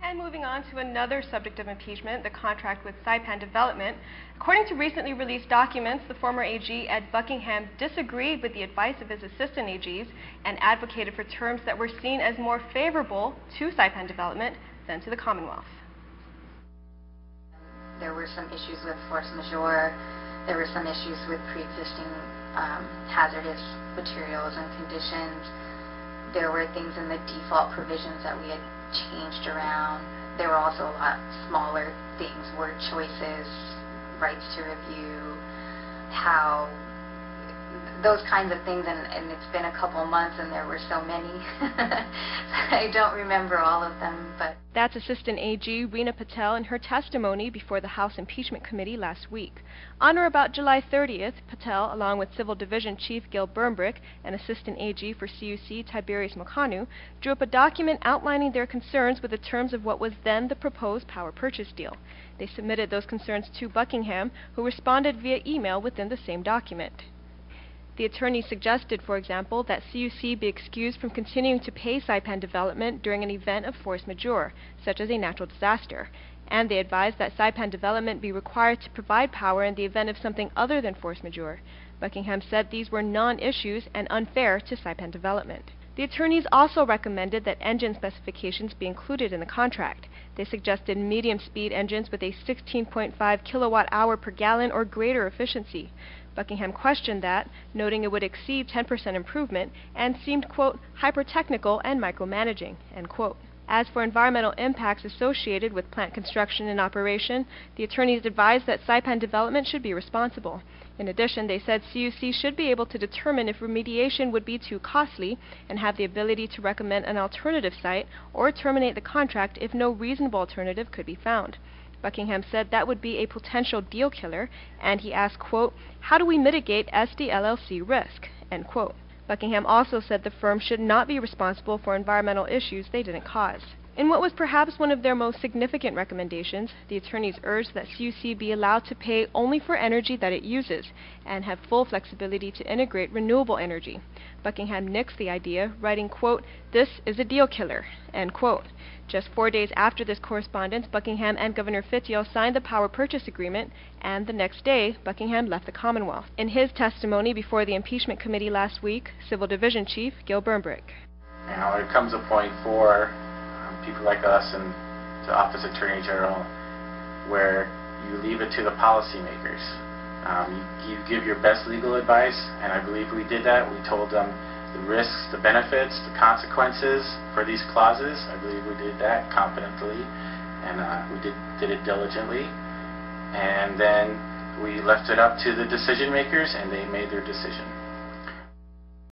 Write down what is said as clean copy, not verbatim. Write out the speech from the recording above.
And moving on to another subject of impeachment, the contract with Saipan Development. According to recently released documents, the former AG, Ed Buckingham, disagreed with the advice of his assistant AGs and advocated for terms that were seen as more favorable to Saipan Development than to the Commonwealth. There were some issues with force majeure. There were some issues with pre-existing hazardous materials and conditions. There were things in the default provisions that we had changed around. There were also a lot smaller things, word choices, rights to review, how those kinds of things, and it's been a couple months and there were so many. I don't remember all of them, but... That's Assistant AG Reena Patel in her testimony before the House Impeachment Committee last week. On or about July 30th, Patel, along with Civil Division Chief Gil Burnbrick and Assistant AG for CUC Tiberius Mokanu, drew up a document outlining their concerns with the terms of what was then the proposed power purchase deal. They submitted those concerns to Buckingham, who responded via email within the same document. The attorney suggested, for example, that CUC be excused from continuing to pay Saipan Development during an event of force majeure, such as a natural disaster, and they advised that Saipan Development be required to provide power in the event of something other than force majeure. Buckingham said these were non-issues and unfair to Saipan Development. The attorneys also recommended that engine specifications be included in the contract. They suggested medium-speed engines with a 16.5 kilowatt-hour per gallon or greater efficiency. Buckingham questioned that, noting it would exceed 10% improvement and seemed, quote, hyper-technical and micromanaging, end quote. As for environmental impacts associated with plant construction and operation, the attorneys advised that Saipan Development should be responsible. In addition, they said CUC should be able to determine if remediation would be too costly and have the ability to recommend an alternative site or terminate the contract if no reasonable alternative could be found. Buckingham said that would be a potential deal killer, and he asked, quote, how do we mitigate SDLLC risk, end quote. Buckingham also said the firm should not be responsible for environmental issues they didn't cause. In what was perhaps one of their most significant recommendations, the attorneys urged that CUC be allowed to pay only for energy that it uses and have full flexibility to integrate renewable energy. Buckingham nixed the idea, writing, quote, this is a deal killer, end quote. Just 4 days after this correspondence, Buckingham and Governor Fitio signed the power purchase agreement, and the next day, Buckingham left the Commonwealth. In his testimony before the Impeachment Committee last week, Civil Division Chief Gil Burnbrick. Now, there comes a point for people like us and the Office of Attorney General where you leave it to the policymakers. You give your best legal advice, and I believe we did that. We told them the risks, the benefits, the consequences for these clauses. I believe we did that competently, and we did it diligently. And then we left it up to the decision makers, and they made their decision.